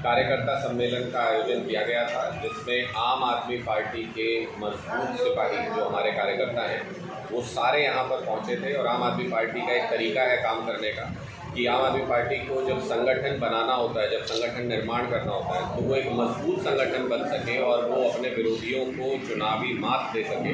कार्यकर्ता सम्मेलन का आयोजन किया गया था, जिसमें आम आदमी पार्टी के मजबूत सिपाही जो हमारे कार्यकर्ता हैं वो सारे यहाँ पर पहुँचे थे। और आम आदमी पार्टी का एक तरीका है काम करने का कि आम आदमी पार्टी को जब संगठन बनाना होता है, जब संगठन निर्माण करना होता है, तो वो एक मजबूत संगठन बन सके और वो अपने विरोधियों को चुनावी मात दे सके।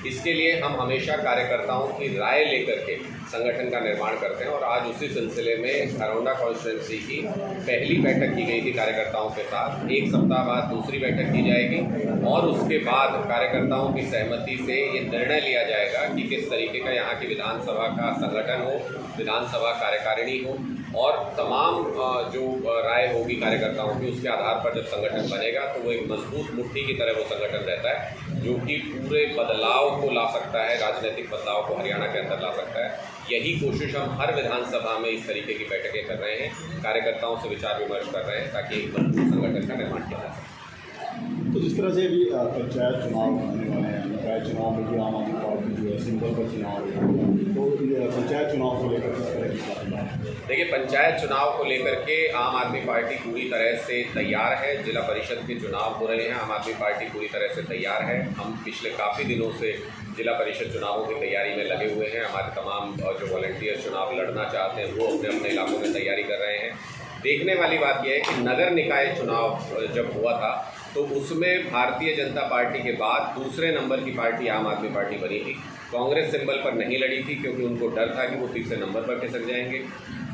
इसके लिए हम हमेशा कार्यकर्ताओं की राय लेकर के संगठन का निर्माण करते हैं। और आज उसी सिलसिले में खरौंडा कॉन्स्टिट्यूंसी की पहली बैठक की गई थी कार्यकर्ताओं के साथ। एक सप्ताह बाद दूसरी बैठक की जाएगी और उसके बाद कार्यकर्ताओं की सहमति से ये निर्णय लिया जाएगा कि किस तरीके का यहाँ की विधानसभा का संगठन हो, विधानसभा कार्यकारिणी हो, और तमाम जो राय होगी कार्यकर्ताओं की, उसके आधार पर जब संगठन बनेगा तो वो एक मजबूत मुट्ठी की तरह वो संगठन रहता है जो कि पूरे बदलाव को ला सकता है, राजनीतिक बदलाव को हरियाणा के अंदर ला सकता है। यही कोशिश हम हर विधानसभा में इस तरीके की बैठकें कर रहे हैं, कार्यकर्ताओं से विचार विमर्श कर रहे हैं ताकि एक मजबूत संगठन का निर्माण किया जा सके। तो जिस तरह से भी पंचायत चुनाव होने वाले हैं, पंचायत चुनाव में भी आम आदमी पार्टी जो है सिंबल पर चुनाव है, तो पंचायत चुनाव को लेकर किस तरह की बात है? देखिए, पंचायत चुनाव को लेकर के आम आदमी पार्टी पूरी तरह से तैयार है। जिला परिषद के चुनाव हो रहे हैं, आम आदमी पार्टी पूरी तरह से तैयार है। हम पिछले काफ़ी दिनों से जिला परिषद चुनावों की तैयारी में लगे हुए हैं। हमारे तमाम जो वॉलंटियर चुनाव लड़ना चाहते हैं वो अपने अपने इलाकों में तैयारी कर रहे हैं। देखने वाली बात यह है कि नगर निकाय चुनाव जब हुआ था तो उसमें भारतीय जनता पार्टी के बाद दूसरे नंबर की पार्टी आम आदमी पार्टी बनी थी। कांग्रेस सिंबल पर नहीं लड़ी थी क्योंकि उनको डर था कि वो तीसरे नंबर पर खिसक जाएंगे।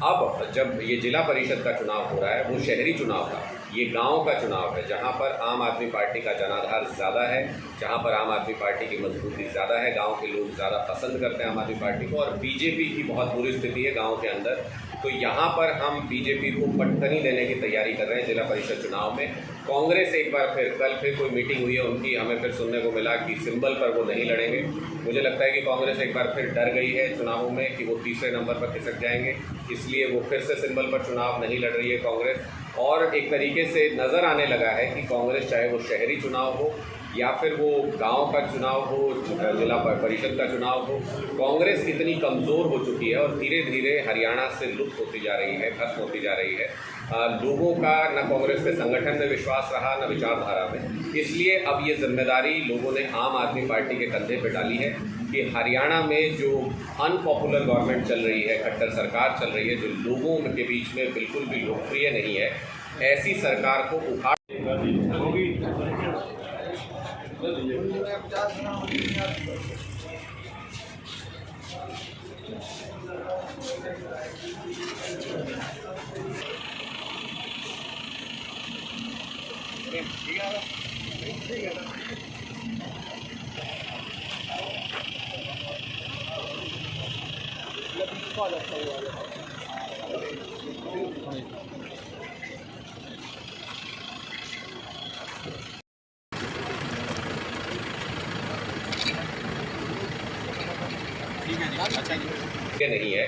अब जब ये जिला परिषद का चुनाव हो रहा है, वो शहरी चुनाव था, ये गांव का चुनाव है, जहां पर आम आदमी पार्टी का जनाधार ज़्यादा है, जहां पर आम आदमी पार्टी की मजबूती ज़्यादा है, गांव के लोग ज़्यादा पसंद करते हैं आम आदमी पार्टी को। और बीजेपी की बहुत बुरी स्थिति है गाँव के अंदर, तो यहाँ पर हम बीजेपी को पटकनी देने की तैयारी कर रहे हैं जिला परिषद चुनाव में। कांग्रेस एक बार फिर कल फिर कोई मीटिंग हुई है उनकी, हमें फिर सुनने को मिला कि सिंबल पर वो नहीं लड़ेंगे। मुझे लगता है कि कांग्रेस एक बार फिर डर गई है चुनावों में कि वो तीसरे नंबर पर खिसक जाएंगे, इसलिए वो फिर से सिंबल पर चुनाव नहीं लड़ रही है कांग्रेस। और एक तरीके से नज़र आने लगा है कि कांग्रेस, चाहे वो शहरी चुनाव हो या फिर वो गांव का चुनाव हो, जिला परिषद का चुनाव हो, कांग्रेस इतनी कमज़ोर हो चुकी है और धीरे धीरे हरियाणा से लुप्त होती जा रही है, खत्म होती जा रही है। लोगों का न कांग्रेस के संगठन में विश्वास रहा, न विचारधारा में। इसलिए अब ये जिम्मेदारी लोगों ने आम आदमी पार्टी के कंधे पर डाली है कि हरियाणा में जो अनपॉपुलर गवर्नमेंट चल रही है, खट्टर सरकार चल रही है, जो लोगों के बीच में बिल्कुल भी लोकप्रिय नहीं है, ऐसी सरकार को उखाड़ नहीं है।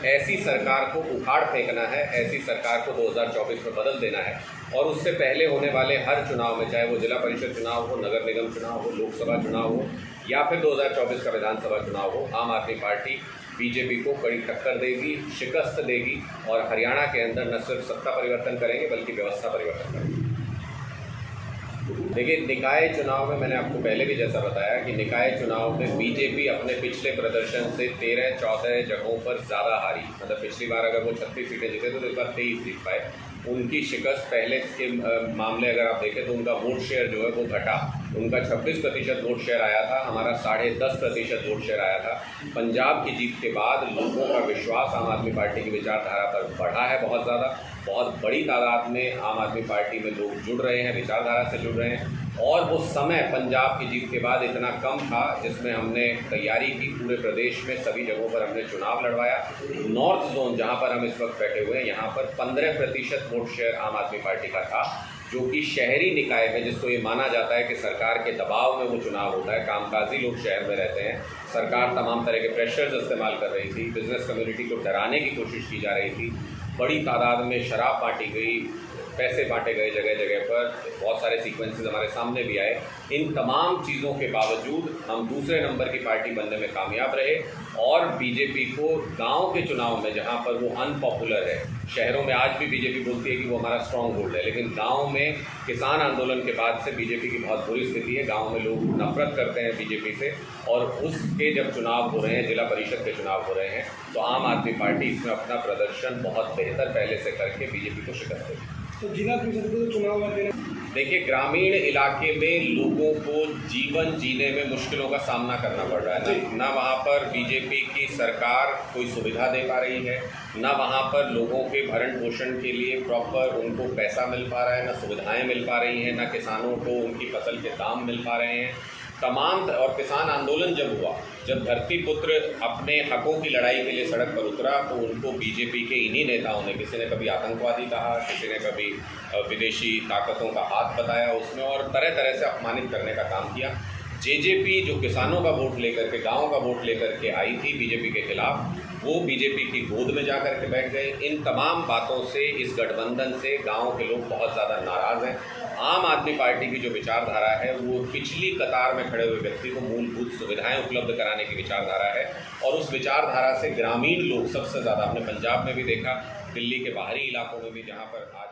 ऐसी सरकार को उखाड़ फेंकना है, ऐसी सरकार को 2024 में बदल देना है। और उससे पहले होने वाले हर चुनाव में, चाहे वो जिला परिषद चुनाव हो, नगर निगम चुनाव हो, लोकसभा चुनाव हो या फिर 2024 का विधानसभा चुनाव हो, आम आदमी पार्टी बीजेपी को कड़ी टक्कर देगी, शिकस्त देगी और हरियाणा के अंदर न सिर्फ सत्ता परिवर्तन करेंगे बल्कि व्यवस्था परिवर्तन करेंगे। देखिए, निकाय चुनाव में मैंने आपको पहले भी जैसा बताया कि निकाय चुनाव में बीजेपी अपने पिछले प्रदर्शन से 13-14 जगहों पर ज़्यादा हारी। मतलब पिछली बार अगर वो 36 सीटें जीते तो इस बार 23 जीत पाए। उनकी शिकस्त पहले के मामले अगर आप देखें तो उनका वोट शेयर जो है वो घटा। उनका 26% वोट शेयर आया था, हमारा 10.5% वोट शेयर आया था। पंजाब की जीत के बाद लोगों का विश्वास आम आदमी पार्टी की विचारधारा पर बढ़ा है बहुत ज़्यादा। बहुत बड़ी तादाद में आम आदमी पार्टी में लोग जुड़ रहे हैं, विचारधारा से जुड़ रहे हैं। और वो समय पंजाब की जीत के बाद इतना कम था जिसमें हमने तैयारी की, पूरे प्रदेश में सभी जगहों पर हमने चुनाव लड़वाया। नॉर्थ जोन जहां पर हम इस वक्त बैठे हुए हैं, यहाँ पर 15% वोट शेयर आम आदमी पार्टी का था, जो कि शहरी निकाय में, जिसको ये माना जाता है कि सरकार के दबाव में वो चुनाव होता है, कामकाजी लोग शहर में रहते हैं, सरकार तमाम तरह के प्रेशर्स इस्तेमाल कर रही थी, बिजनेस कम्युनिटी को डराने की कोशिश की जा रही थी, बड़ी तादाद में शराब बांटी गई, पैसे बांटे गए जगह जगह पर, बहुत सारे सीक्वेंसेस हमारे सामने भी आए। इन तमाम चीज़ों के बावजूद हम दूसरे नंबर की पार्टी बनने में कामयाब रहे और बीजेपी को गांव के चुनाव में, जहां पर वो अनपॉपुलर है, शहरों में आज भी बीजेपी बोलती है कि वो हमारा स्ट्रॉन्ग होल्ड है, लेकिन गाँव में किसान आंदोलन के बाद से बीजेपी की बहुत बुरी स्थिति है। गाँव में लोग नफरत करते हैं बीजेपी से, और उसके जब चुनाव हो रहे हैं, जिला परिषद के चुनाव हो रहे हैं, तो आम आदमी पार्टी इसमें अपना प्रदर्शन बहुत बेहतर पहले से करके बीजेपी को शिकस्त देगी। तो जिला परिषद के जो चुनाव होते हैं, देखिए, ग्रामीण इलाके में लोगों को जीवन जीने में मुश्किलों का सामना करना पड़ रहा है। ना वहाँ पर बीजेपी की सरकार कोई सुविधा दे पा रही है, ना वहाँ पर लोगों के भरण पोषण के लिए प्रॉपर उनको पैसा मिल पा रहा है, ना सुविधाएं मिल पा रही हैं, ना किसानों को उनकी फसल के दाम मिल पा रहे हैं। तमाम और किसान आंदोलन जब हुआ, जब धरती पुत्र अपने हकों की लड़ाई के लिए सड़क पर उतरा, तो उनको बीजेपी के इन्हीं नेताओं ने, किसी ने कभी आतंकवादी कहा, किसी ने कभी विदेशी ताकतों का हाथ बताया उसमें, और तरह तरह से अपमानित करने का काम किया। जेजेपी जो किसानों का वोट लेकर के, गाँव का वोट लेकर के आई थी बीजेपी के खिलाफ, वो बीजेपी की गोद में जा कर के बैठ गए। इन तमाम बातों से, इस गठबंधन से गांव के लोग बहुत ज़्यादा नाराज़ हैं। आम आदमी पार्टी की जो विचारधारा है, वो पिछली कतार में खड़े हुए व्यक्ति को मूलभूत सुविधाएं उपलब्ध कराने की विचारधारा है, और उस विचारधारा से ग्रामीण लोग सबसे ज़्यादा, आपने पंजाब में भी देखा, दिल्ली के बाहरी इलाकों में भी, जहाँ पर आज